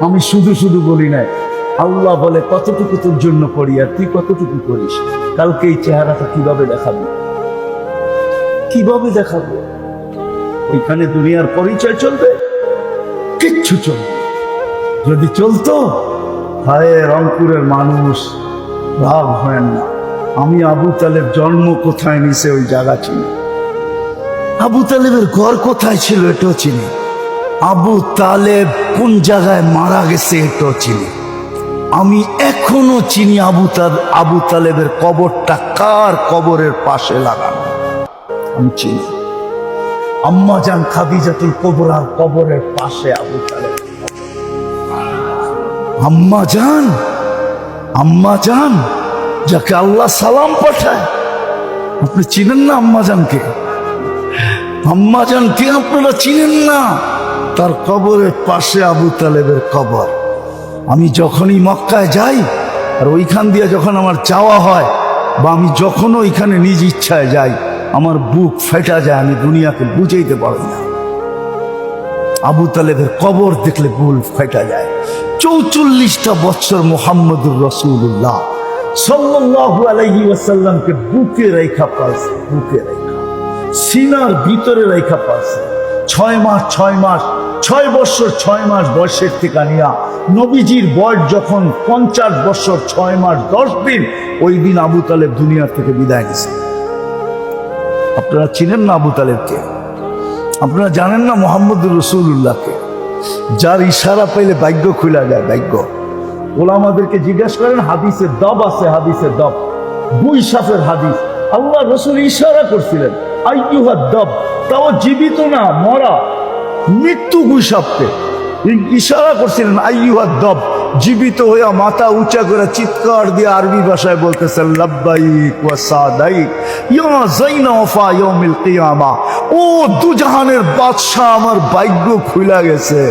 আমি শুধু শুধু বলি নাই, আল্লাহ বলে কতটুকু তোর জন্য করি আর তুই কতটুকু করিস। কালকে এই চেহারাটা কিভাবে দেখাবো, কিভাবে দেখাবো? ওইখানে দুনিয়ার পরিচয় চলবে, কিচ্ছু চলবে। যদি চলতো, হায় রংপুরের মানুষ রাগ হয় না, আমি আবু তালেব জন্ম কোথায় নিছে ওই জায়গা চিনি, আবু তালেবের ঘর কোথায় ছিল এটাও চিনি, আবু তালেব কোন জায়গায় মারা গেছে এটাও চিনি। আমি এখনো চিনি আবু তালেবের কবরটা কার কবরের পাশে লাগানো, আমি চিনি। আম্মা জান খাদিজাতুল কুবরার কবরের পাশে আবু তালেব। আম্মা জান যাকে আল্লাহ সালাম পাঠায়, আপনি চিনেন না আম্মা জানকে? আম্মা জানকে আপনারা চিনেন না? তার কবরের পাশে আবু তালেবের কবর। আমি যখনই মক্কায় যাই আর ওইখান দিয়ে যখন আমার যাওয়া হয়, বা আমি যখন ওইখানে নিজ ইচ্ছায় যাই, আমার বুক ফেটা যায়, আমি দুনিয়াকে বুঝাইতে পারি না। আবু তালেবের কবর দেখলে বুক ফেটা যায়। 44টা বছর মুহাম্মদুর রাসূলুল্লাহ সাল্লাল্লাহু আলাইহি ওয়াসাল্লামকে বুকে রেখা পালছে, বুকে রেখা, সিনার ভিতরে রেখা পালছে। 6 বছর 6 মাস বয়সের থেকে নিয়া নবীজির বয়স যখন 50 বছর 6 মাস 10 দিন, ওই দিন আবু তালেব দুনিয়ার থেকে বিদায় নিয়েছে। আপনারা চিনেন না আবু তালেবকে? আপনারা জানেন না মুহাম্মদুর রাসূলুল্লাহকে? যার ইশারা পাইলে ভাগ্য খুলে যায়, ভাগ্য। ওলামাদেরকে জিজ্ঞাসা করেন, হাদিসে দব আছে, হাদিসে দব, বুইসাফের হাদিস। আল্লাহ রসুল ইশারা করছিলেন আইয়ুহাদ দব, তাও জীবিত না, মরা, মৃত্যু বুইসাফকে ইশারা করছিলেন আইয়ুহাদ দব, জীবিত হইয়া মাথা উঁচা করে চিৎকার দিয়ে আরবি ভাষায় বলতেছেন লাব্বাইক ওয়া সাদাইক ইয়া যাইনা ওয়াফা ইয়াউমিল কিয়ামা। ও দুজাহানের বাদশা, আমার ভাগ্য খুলে গেছে।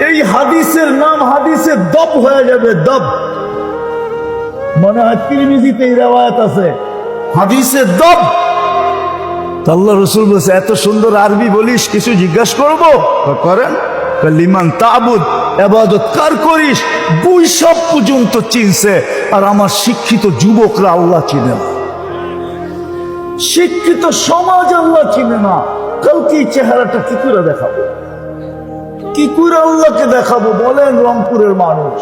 এই হাদিসের নাম হাদিসে দব হয়ে যাবে, দব। মনে হয় তিরমিজিতে এই রিওয়ায়াত আছে, হাদিসে দব। আল্লাহ রসুল বলছে, এত সুন্দর আরবি বলিস, কিছু জিজ্ঞাসা করবো? করেন। লিমান তাবুদ, ইবাদত কার করিস? বৈশাখ পর্যন্ত চিনছে, আর আমার শিক্ষিত যুবকরা আল্লাহ চিনে না, শিক্ষিত সমাজ আল্লাহ চিনে না। কালকে এই চেহারাটা কি করে দেখাবো, কি করে আল্লাহকে দেখাবো বলেন? রংপুরের মানুষ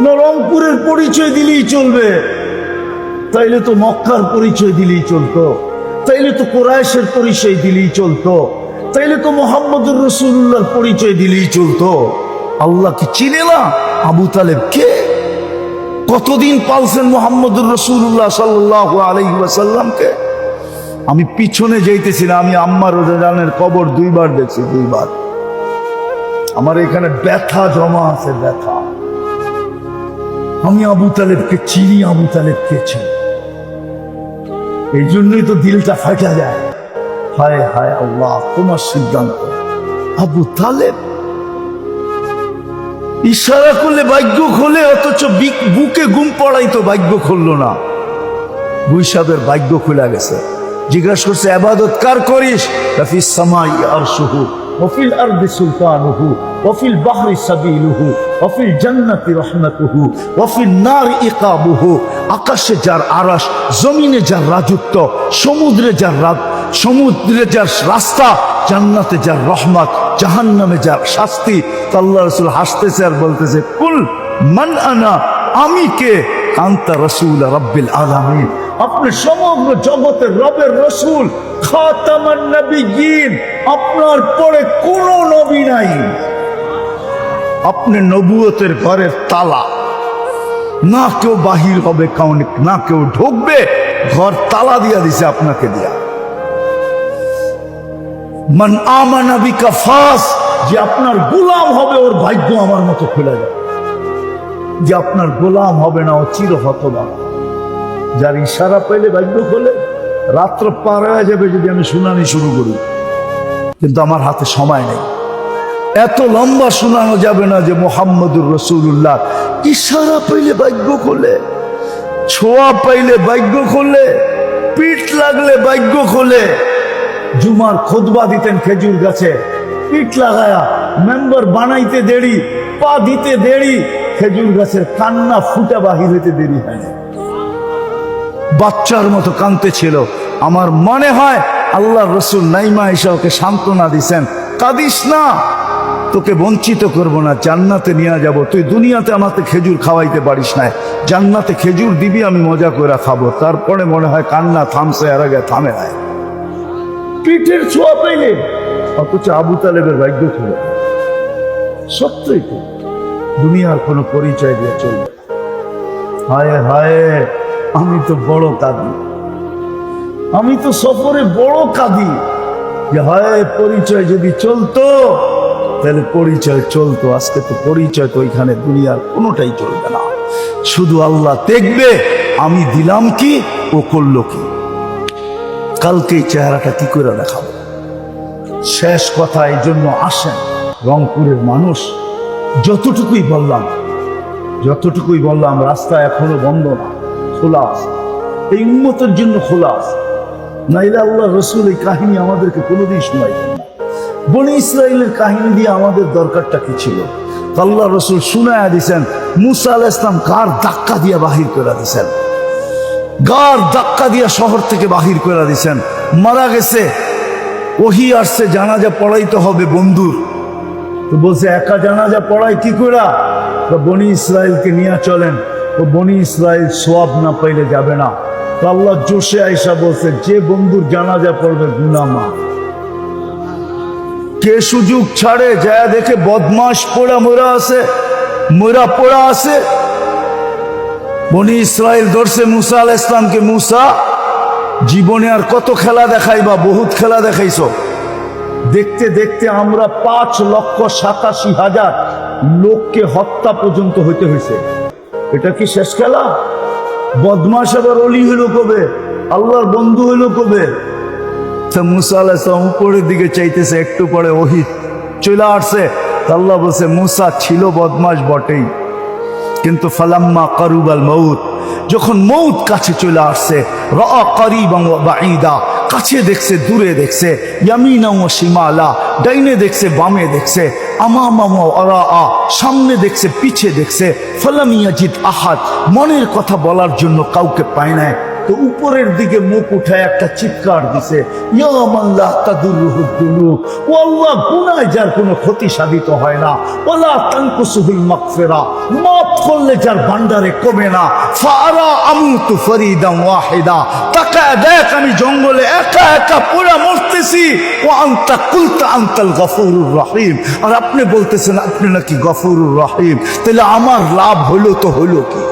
না, রংপুরের পরিচয় দিলেই চলবে? তাইলে তো মক্কার পরিচয় দিলেই চলতো, তাইলে তো কুরাইশের পরিচয় দিলেই চলতো, তাইলে তো মুহাম্মদুর রাসূলুল্লাহর পরিচয় দিলেই চলতো। আল্লাহ কি চিনে না আবু তালেব কে? কতদিন পালছেন মুহাম্মদুর রাসূলুল্লাহ সাল্লাল্লাহু আলাইহি ওয়াসাল্লামকে? আমি পিছনে যাইতেছি না, আমি আম্মার জানের কবর 2 বার দেখছি, 2 বার। আমার এখানে ব্যথা জমা আছে, ব্যথা। আমি আবু তালেবকে চিনি, আবু তালেবকে চিনি, এই জন্যই তো দিলটা ফাটা যায়। হায় হায় আল্লাহ, তোমার সিদ্ধান্ত। আবু তালেব ইশারা করলে ভাগ্য খোলে, অথচ বুকে ঘুম পড়াইতো, ভাগ্য খুললো না। বুইসাবের ভাগ্য খুলে গেছে। জিজ্ঞাসা করছে, ইবাদত কার করিস? ফিস সামাই আরশুহু ওয়াফিল আরদি সুলতানুহু ওয়াফিল বাহরি সাবিলুহু ওয়াফিল জান্নাতি রাহমাতুহু ওয়াফিল নার ইকাবুহু। আকাশে যার আরশ, জমিনে যার রাজত্ব, সমুদ্রে যার রাস্তা, জান্নাতে যার রহমত, জাহান্নামে যার শাস্তি। আল্লাহ রাসূল হাসতেছে আর বলতেছে, কুল মান আনা, আমি কে? আনতা রাসূল রাব্বিল আলামিন, আপনি সমগ্র জগতের রবের রসুল, খাতামান নবিয়্যিন, আপনার পরে কোনো নবী নাই। আপনি নবুয়তের ঘরের তালা, না কেউ বাহির হবে, না কেউ ঢুকবে, ঘর তালা দিয়া দিছে আপনাকে দিয়া। মান আমানা বিকা ফাস, যে আপনার গোলাম হবে ওর ভাগ্য আমার মতো খুলে যাবে, যে আপনার গোলাম হবে না ও চির হতভাগা। যার ইশারা পাইলে ভাগ্য খোলে। রাত্র পার হয়ে যাবে যদি আমি শুনানি শুরু করি, কিন্তু আমার হাতে সময় নেই। এত লম্বা শোনানো যাবে না যে মুহাম্মদুর রাসূলুল্লাহ ইশারা পাইলে ভাগ্য খোলে, ছোঁয়া পাইলে ভাগ্য খোলে, পিঠ লাগলে ভাগ্য খোলে। জুমার খুতবা দিতেন খেজুর গাছে, পিঠ লাগায়া মেম্বার বানাইতে দেরি, পা দিতে দেরি, খেজুর গাছের কান্না ফুটা বাহির হইতে দেরি হয় না। বাচ্চার মতো কাঁদতে ছিল। আমার মনে হয় আল্লাহ রসুল নাইমা এসে ওকে সান্ত্বনা দিছেন, কাঁদিস না, তোকে বঞ্চিত করব না, জান্নাতে নিয়ে যাব। তুই দুনিয়াতে আমাকে খেজুর খাওয়াইতে পারিস না, জান্নাতে খেজুর দিবি, আমি মজা করে খাবো। তারপরে মনে হয় কান্না থামছে, আর আগে থামে নাই। পিঠের ছোঁয়া পাইলে, অথচ আবু তালেবের ভাগ্য ছিল। সত্যই তো, দুনিয়ার কোনো পরিচয় দিয়ে চলবে। হায় হায়, আমি তো বড় কাঁদি, আমি তো সফরে বড় কাঁদি যে হায় পরিচয় যদি চলতো তাহলে পরিচয় চলতো। আজকে তো পরিচয় তো ওইখানে দুনিয়ার কোনোটাই চলবে না। শুধু আল্লাহ দেখবে আমি দিলাম কি, ও করলো কি। কালকে এই চেহারাটা কি করে দেখাবো। শেষ কথা, এই জন্য আসেন রংপুরের মানুষ, যতটুকুই বললাম, রাস্তা এখনো বন্ধ না, খোলা আছে, এই উম্মতের জন্য খোলা আছে। নাইলে আল্লাহ রসুল এই কাহিনী আমাদেরকে কোনোদিন শোনাইতেন না। বনি ইসরাইলের কাহিনী দিয়ে আমাদের দরকারটা কি ছিল? আল্লাহ রসুল শুনায়া দিছেন, মুসা আলাইহিস সালাম গার ধাক্কা দিয়া বাহির করে দিছেন, গার ধাক্কা দিয়া শহর থেকে বাহির করে দিছেন। মারা গেছে, ওহি আসছে, জানাজা পড়াইতে হবে বন্ধুর। তো বলছে একা জানাজা পড়াই কি করে? বনি ইসরাইলকে নিয়ে চলেন। ও বনি ইসরাইল সোয়াব না পাইলে যাবে না। তো আল্লাহ জোশে আইসা বলছে, যে বন্ধুর জানাজা পড়বে গুনাহ মাফ। কে সুযোগ ছাড়ে? যায় দেখে বদমাস মোরা পড়া আছে। বনি ইসরাইল ধরছে মুসা আলাইহিস সালামকে, মুসা জীবনে আর কত খেলা দেখাইবা? বহুত খেলা দেখাইছো। দেখতে দেখতে আমরা 5,87,000 লোককে হত্যা পর্যন্ত হইতে হয়েছে। এটা কি শেষ খেলা? বদমাস আবার অলি হইল কবে? আল্লাহর বন্ধু হইল কবে? মুসা আলাইহিস সালাম উপরের দিকে চাইতেছে, একটু পরে ওহী চলে আসছে। আল্লাহ বলছে, মুসা ছিল বদমাস বটেই, কিন্তু ফালাম্মা কারুবাল মউত, যখন মউত কাছে চলে আসছে, রাআ কারিবান ওয়া বাঈদা, কাছে দেখছে, দূরে দেখছে, ইয়ামিনা ওয়া শিমালা, ডাইনে দেখছে, বামে দেখছে, আমামা ওয়া আরাআ, সামনে দেখছে, পিছে দেখছে, ফালাম ইয়াজিদ আহাদ, মনের কথা বলার জন্য কাউকে পায় না। তো উপরের দিকে মুখ উঠায় একটা চিৎকার দিছে, ইয়া মান লা তাদুরুহু দুনুব, ও আল্লাহ, গুনাহ যার কোনো ক্ষতি সাধিত হয় না, ওয়ালা তানকুসুহুল মাগফিরা, মাফ করলে যার ভান্ডারে কমে না, ফাআরা আমুতু ফরিদান ওয়াহিদা, তাকায় দেখ আমি জঙ্গলে একা একা পুরা মরতেছি, ওয়া আনতা কুলতা আনতাল গফুরুর রহিম, আর আপনি বলতেছেন আপনি নাকি গফুরুর রহিম। তাহলে আমার লাভ হলো তো হলো কি?